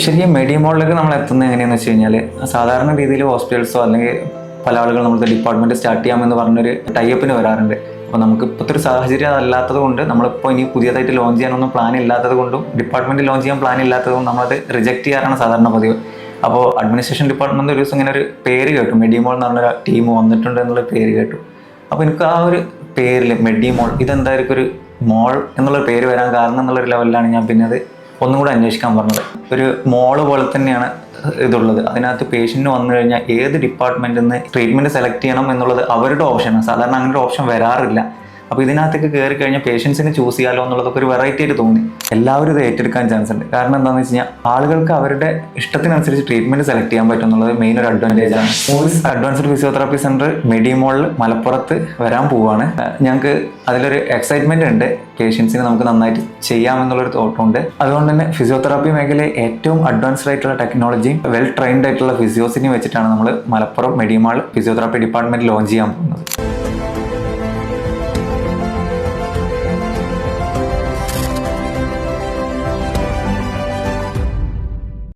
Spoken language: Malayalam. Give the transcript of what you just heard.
ശരിക്കും മെഡിമോളിലേക്ക് നമ്മൾ എത്തുന്നത് എങ്ങനെയാണെന്ന് വെച്ച് കഴിഞ്ഞാൽ സാധാരണ രീതിയിൽ ഹോസ്പിറ്റൽസോ അല്ലെങ്കിൽ പല ആളുകൾ നമ്മുടെ ഡിപ്പാർട്ട്മെൻറ്റ് സ്റ്റാർട്ട് ചെയ്യാമെന്ന് പറഞ്ഞൊരു ടൈപ്പിന് വരാറുണ്ട്. അപ്പോൾ നമുക്ക് ഇപ്പോഴത്തെ ഒരു സാഹചര്യം അതല്ലാത്തത് കൊണ്ട് നമ്മളിപ്പോൾ ഇനി പുതിയതായിട്ട് ലോഞ്ച് ചെയ്യാനൊന്നും പ്ലാൻ ഇല്ലാത്തത് കൊണ്ടും ഡിപ്പാർട്ട്മെൻറ്റ് ലോഞ്ച് ചെയ്യാൻ പ്ലാൻ ഇല്ലാത്തത് കൊണ്ടും നമ്മളത് റിജക്റ്റ് ചെയ്യാറാണ് സാധാരണ പതിവ്. അപ്പോൾ അഡ്മിനിസ്ട്രേഷൻ ഡിപ്പാർട്ട്മെൻറ്റ് ഒരു ദിവസം ഇങ്ങനെ ഒരു പേര് കേട്ടു, മെഡിമോൾ എന്ന് പറഞ്ഞൊരു ടീം വന്നിട്ടുണ്ട് എന്നുള്ള പേര് കേട്ടു. അപ്പോൾ എനിക്ക് ആ ഒരു പേരിൽ മെഡിമോൾ ഇതെന്തായിരിക്കും ഒരു മോൾ എന്നുള്ള പേര് വരാൻ കാരണം എന്നുള്ളൊരു ലെവലിലാണ് ഞാൻ പിന്നെ അത് ഒന്നും കൂടെ അന്വേഷിക്കാൻ പറഞ്ഞത്. ഒരു മോള് പോലെ തന്നെയാണ് ഇതുള്ളത്. അതിനകത്ത് പേഷ്യൻറ്റ് വന്നു കഴിഞ്ഞാൽ ഏത് ഡിപ്പാർട്ട്മെൻറ്റിൽ നിന്ന് ട്രീറ്റ്മെൻറ്റ് സെലക്ട് ചെയ്യണം എന്നുള്ളത് അവരുടെ ഓപ്ഷനാണ്. സാധാരണ അങ്ങനെ ഒരു ഓപ്ഷൻ വരാറില്ല. അപ്പോൾ ഇതിനകത്തേക്ക് കയറി കഴിഞ്ഞാൽ പേഷ്യൻസിന് ചൂസ് ചെയ്യാലോ എന്നുള്ളതൊക്കെ ഒരു വെറൈറ്റി ആയിട്ട് തോന്നി. എല്ലാവരും ഇത് ഏറ്റെടുക്കാൻ ചാൻസ് ഉണ്ട്. കാരണം എന്താണെന്ന് വെച്ച് കഴിഞ്ഞാൽ ആളുകൾക്ക് അവരുടെ ഇഷ്ടത്തിനനുസരിച്ച് ട്രീറ്റ്മെൻറ്റ് സെലക്ട് ചെയ്യാൻ പറ്റും എന്നുള്ളത് മെയിൻ ഒരു അഡ്വാൻറ്റേജ് ആണ്. അഡ്വാൻസ്ഡ് ഫിസിയോതെറാപ്പി സെൻറ്റർ മെഡിമോളിൽ മലപ്പുറത്ത് വരാൻ പോവുകയാണ്. ഞങ്ങൾക്ക് അതിലൊരു എക്സൈറ്റ്മെൻറ്റ് ഉണ്ട്. പേഷ്യൻസിന് നമുക്ക് നന്നായിട്ട് ചെയ്യാമെന്നുള്ളൊരു തോട്ടുണ്ട്. അതുകൊണ്ട് തന്നെ ഫിസിയോതെറാപ്പി മേഖലയിൽ ഏറ്റവും അഡ്വാൻസ്ഡ് ആയിട്ടുള്ള ടെക്നോളജിയും വെൽ ട്രെയിൻഡ് ആയിട്ടുള്ള ഫിസിയോസിനെയും വെച്ചിട്ടാണ് നമ്മൾ മലപ്പുറം മെഡിമോൾ ഫിസിയോതെറാപ്പി ഡിപ്പാർട്ട്മെൻറ്റ് ലോഞ്ച് ചെയ്യാൻ പോകുന്നത്.